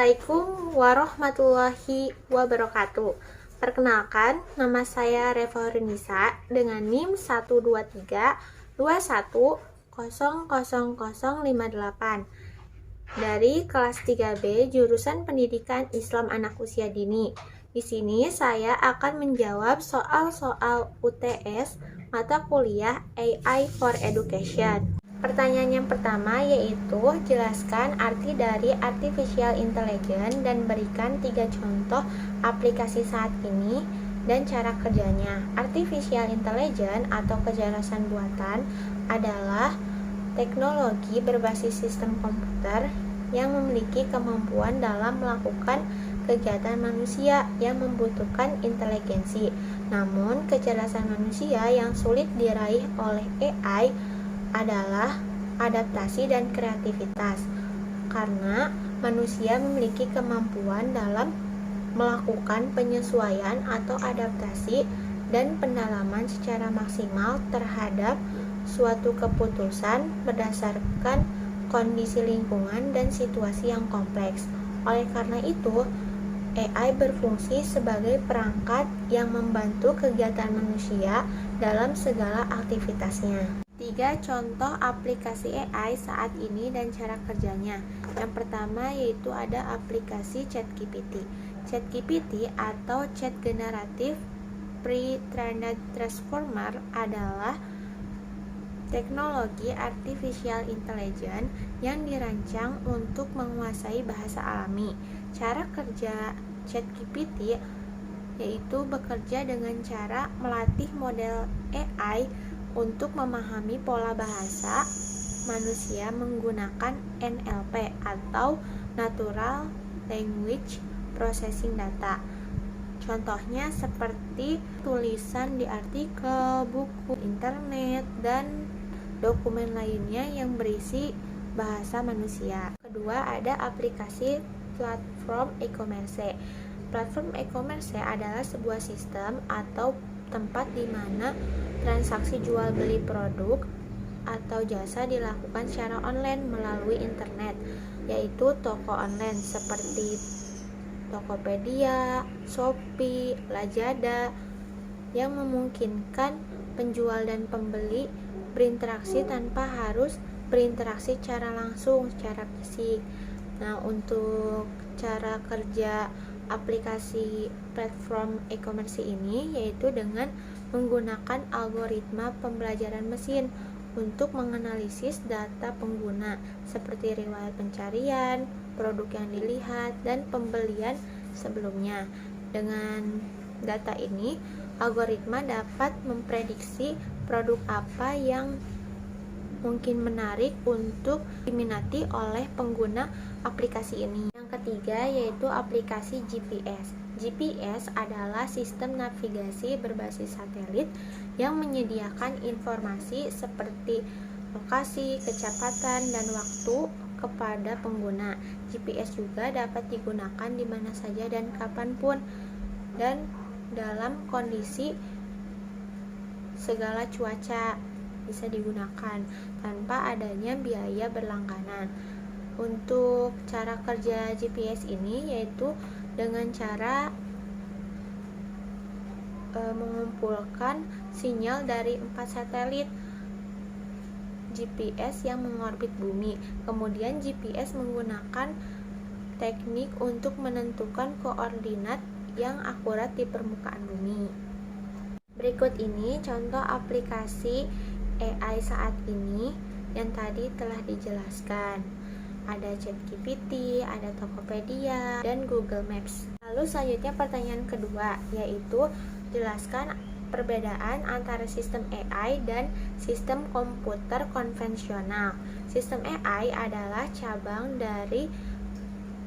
Assalamualaikum warahmatullahi wabarakatuh. Perkenalkan, nama saya Reva Renisa dengan NIM 12321000058 dari kelas 3B jurusan Pendidikan Islam Anak Usia Dini. Di sini saya akan menjawab soal-soal UTS mata kuliah AI for Education. Pertanyaan yang pertama yaitu jelaskan arti dari artificial intelligence dan berikan 3 contoh aplikasi saat ini dan cara kerjanya. Artificial intelligence atau kecerdasan buatan adalah teknologi berbasis sistem komputer yang memiliki kemampuan dalam melakukan kegiatan manusia yang membutuhkan inteligensi. Namun, kecerdasan manusia yang sulit diraih oleh AI adalah adaptasi dan kreativitas, karena manusia memiliki kemampuan dalam melakukan penyesuaian atau adaptasi dan pendalaman secara maksimal terhadap suatu keputusan berdasarkan kondisi lingkungan dan situasi yang kompleks. Oleh karena itu, AI berfungsi sebagai perangkat yang membantu kegiatan manusia dalam segala aktivitasnya. 3 contoh aplikasi AI saat ini dan cara kerjanya. Yang pertama yaitu ada aplikasi ChatGPT. ChatGPT atau Chat Generative Pre-trained Transformer adalah teknologi artificial intelligence yang dirancang untuk menguasai bahasa alami. Cara kerja ChatGPT yaitu bekerja dengan cara melatih model AI untuk memahami pola bahasa manusia menggunakan NLP atau Natural Language Processing Data. Contohnya seperti tulisan di artikel, buku, internet, dan dokumen lainnya yang berisi bahasa manusia. Kedua, ada aplikasi platform e-commerce. Platform e-commerce adalah sebuah sistem atau tempat di mana transaksi jual beli produk atau jasa dilakukan secara online melalui internet, yaitu toko online seperti Tokopedia, Shopee, Lazada, yang memungkinkan penjual dan pembeli berinteraksi tanpa harus berinteraksi secara langsung, secara fisik. Nah, untuk cara kerja aplikasi platform e-commerce ini yaitu dengan menggunakan algoritma pembelajaran mesin untuk menganalisis data pengguna seperti riwayat pencarian, produk yang dilihat, dan pembelian sebelumnya. Dengan data ini, algoritma dapat memprediksi produk apa yang mungkin menarik untuk diminati oleh pengguna aplikasi ini. Yang ketiga yaitu aplikasi GPS. GPS adalah sistem navigasi berbasis satelit yang menyediakan informasi seperti lokasi, kecepatan, dan waktu kepada pengguna. GPS juga dapat digunakan di mana saja dan kapanpun dan dalam kondisi segala cuaca bisa digunakan tanpa adanya biaya berlangganan. Untuk cara kerja GPS ini yaitu dengan cara mengumpulkan sinyal dari 4 satelit GPS yang mengorbit bumi. Kemudian GPS menggunakan teknik untuk menentukan koordinat yang akurat di permukaan bumi. Berikut ini contoh aplikasi AI saat ini yang tadi telah dijelaskan. Ada ChatGPT, ada Tokopedia, dan Google Maps. Lalu selanjutnya pertanyaan kedua, yaitu jelaskan perbedaan antara sistem AI dan sistem komputer konvensional. Sistem AI adalah cabang dari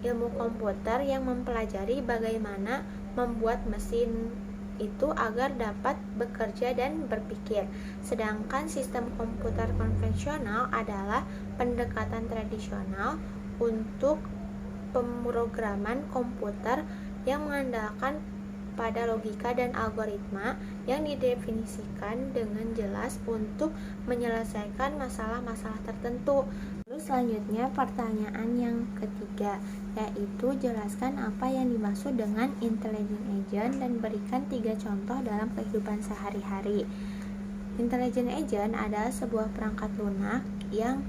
ilmu komputer yang mempelajari bagaimana membuat mesin itu agar dapat bekerja dan berpikir. Sedangkan sistem komputer konvensional adalah pendekatan tradisional untuk pemrograman komputer yang mengandalkan pada logika dan algoritma yang didefinisikan dengan jelas untuk menyelesaikan masalah-masalah tertentu. Lalu Selanjutnya pertanyaan yang ketiga, yaitu jelaskan apa yang dimaksud dengan intelligent agent dan berikan 3 contoh dalam kehidupan sehari-hari. Intelligent agent adalah sebuah perangkat lunak yang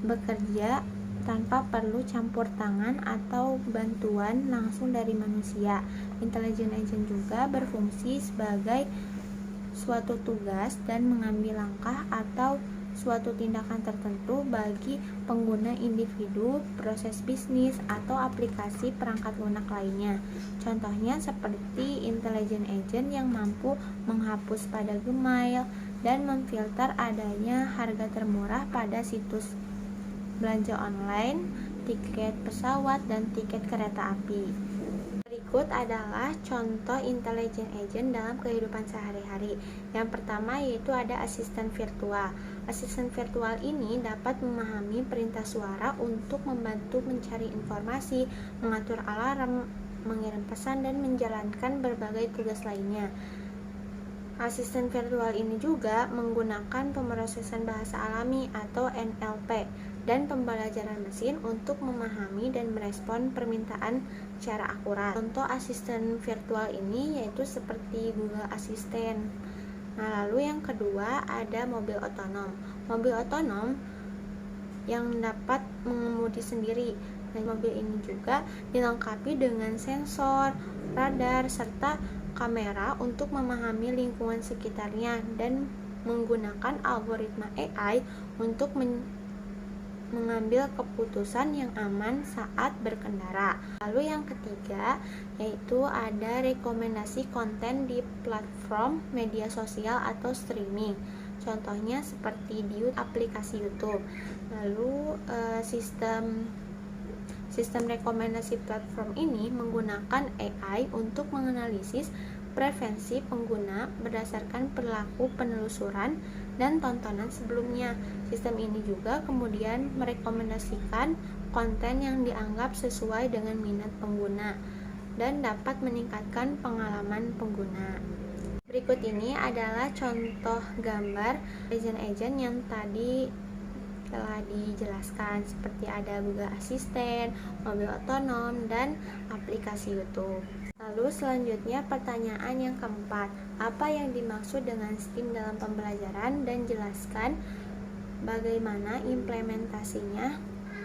bekerja tanpa perlu campur tangan atau bantuan langsung dari manusia. Intelligent agent juga berfungsi sebagai suatu tugas dan mengambil langkah atau suatu tindakan tertentu bagi pengguna individu, proses bisnis, atau aplikasi perangkat lunak lainnya. Contohnya seperti intelligent agent yang mampu menghapus pada Gmail dan memfilter adanya harga termurah pada situs belanja online, tiket pesawat, dan tiket kereta api. Berikut adalah contoh intelligent agent dalam kehidupan sehari-hari. Yang pertama yaitu ada asisten virtual. Asisten virtual ini dapat memahami perintah suara untuk membantu mencari informasi, mengatur alarm, mengirim pesan, dan menjalankan berbagai tugas lainnya. Asisten virtual ini juga menggunakan pemrosesan bahasa alami atau NLP dan pembelajaran mesin untuk memahami dan merespon permintaan secara akurat. Contoh asisten virtual ini yaitu seperti Google Assistant. Nah, lalu yang kedua ada mobil otonom. Mobil otonom yang dapat mengemudi sendiri. Dan mobil ini juga dilengkapi dengan sensor, radar, serta kamera untuk memahami lingkungan sekitarnya dan menggunakan algoritma AI untuk mengambil keputusan yang aman saat berkendara. Lalu yang ketiga yaitu ada rekomendasi konten di platform media sosial atau streaming. Contohnya seperti di aplikasi YouTube. Lalu sistem rekomendasi platform ini menggunakan AI untuk menganalisis preferensi pengguna berdasarkan perilaku penelusuran dan tontonan sebelumnya. Sistem ini juga kemudian merekomendasikan konten yang dianggap sesuai dengan minat pengguna dan dapat meningkatkan pengalaman pengguna. Berikut ini adalah contoh gambar agent yang tadi telah dijelaskan, seperti ada Google Assistant, mobil otonom, dan aplikasi YouTube. Lalu selanjutnya pertanyaan yang keempat, apa yang dimaksud dengan STEAM dalam pembelajaran dan jelaskan bagaimana implementasinya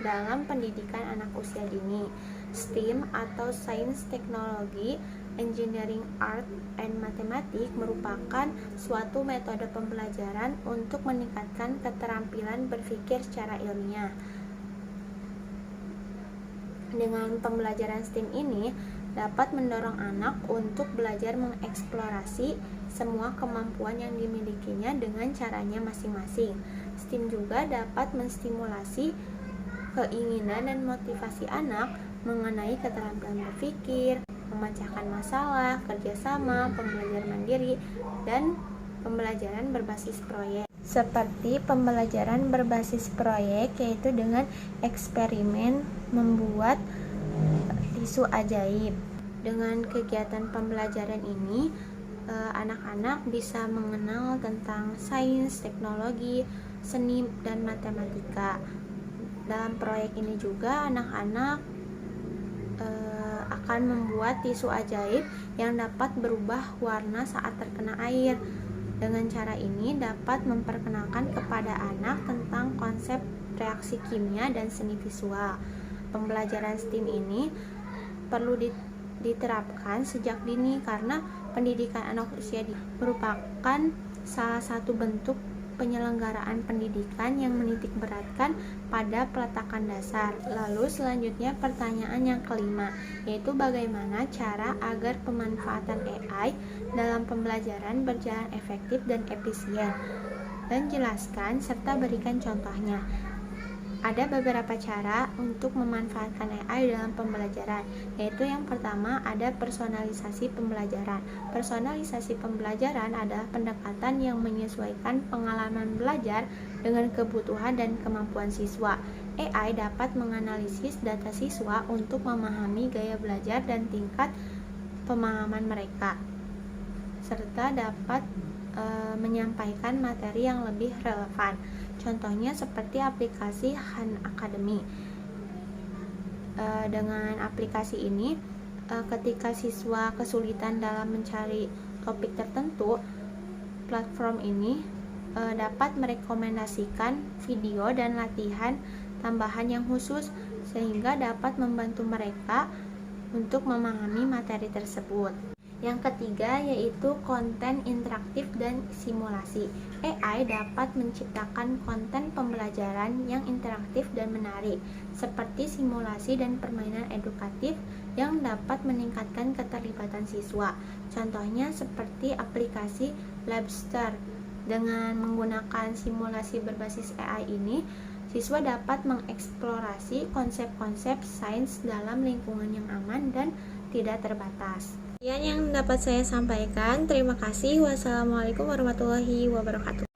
dalam pendidikan anak usia dini. STEAM atau Sains, Teknologi, Engineering, Art, and Mathematics merupakan suatu metode pembelajaran untuk meningkatkan keterampilan berpikir secara ilmiah. Dengan pembelajaran STEAM ini dapat mendorong anak untuk belajar mengeksplorasi semua kemampuan yang dimilikinya dengan caranya masing-masing. STEAM juga dapat menstimulasi keinginan dan motivasi anak mengenai keterampilan berpikir, memecahkan masalah, kerjasama, pembelajaran mandiri, dan pembelajaran berbasis proyek. Seperti pembelajaran berbasis proyek yaitu dengan eksperimen membuat tisu ajaib. Dengan kegiatan pembelajaran ini, anak-anak bisa mengenal tentang sains, teknologi, seni, dan matematika. Dalam proyek ini juga anak-anak akan membuat tisu ajaib yang dapat berubah warna saat terkena air. Dengan cara ini dapat memperkenalkan kepada anak tentang konsep reaksi kimia dan seni visual. Pembelajaran STEAM ini perlu diterapkan sejak dini karena pendidikan anak usia dini merupakan salah satu bentuk penyelenggaraan pendidikan yang menitik beratkan pada peletakan dasar. Lalu selanjutnya pertanyaan yang kelima, yaitu bagaimana cara agar pemanfaatan AI dalam pembelajaran berjalan efektif dan efisien, dan jelaskan serta berikan contohnya. Ada beberapa cara untuk memanfaatkan AI dalam pembelajaran, yaitu yang pertama ada personalisasi pembelajaran. Personalisasi pembelajaran adalah pendekatan yang menyesuaikan pengalaman belajar dengan kebutuhan dan kemampuan siswa. AI dapat menganalisis data siswa untuk memahami gaya belajar dan tingkat pemahaman mereka, serta dapat menyampaikan materi yang lebih relevan. Contohnya seperti aplikasi Han Academy. Dengan aplikasi ini, ketika siswa kesulitan dalam mencari topik tertentu, platform ini dapat merekomendasikan video dan latihan tambahan yang khusus sehingga dapat membantu mereka untuk memahami materi tersebut. Yang ketiga yaitu konten interaktif dan simulasi. AI dapat menciptakan konten pembelajaran yang interaktif dan menarik, seperti simulasi dan permainan edukatif yang dapat meningkatkan keterlibatan siswa. Contohnya seperti aplikasi Labster. Dengan menggunakan simulasi berbasis AI ini, siswa dapat mengeksplorasi konsep-konsep sains dalam lingkungan yang aman dan tidak terbatas. Sekian yang dapat saya sampaikan. Terima kasih. Wassalamualaikum warahmatullahi wabarakatuh.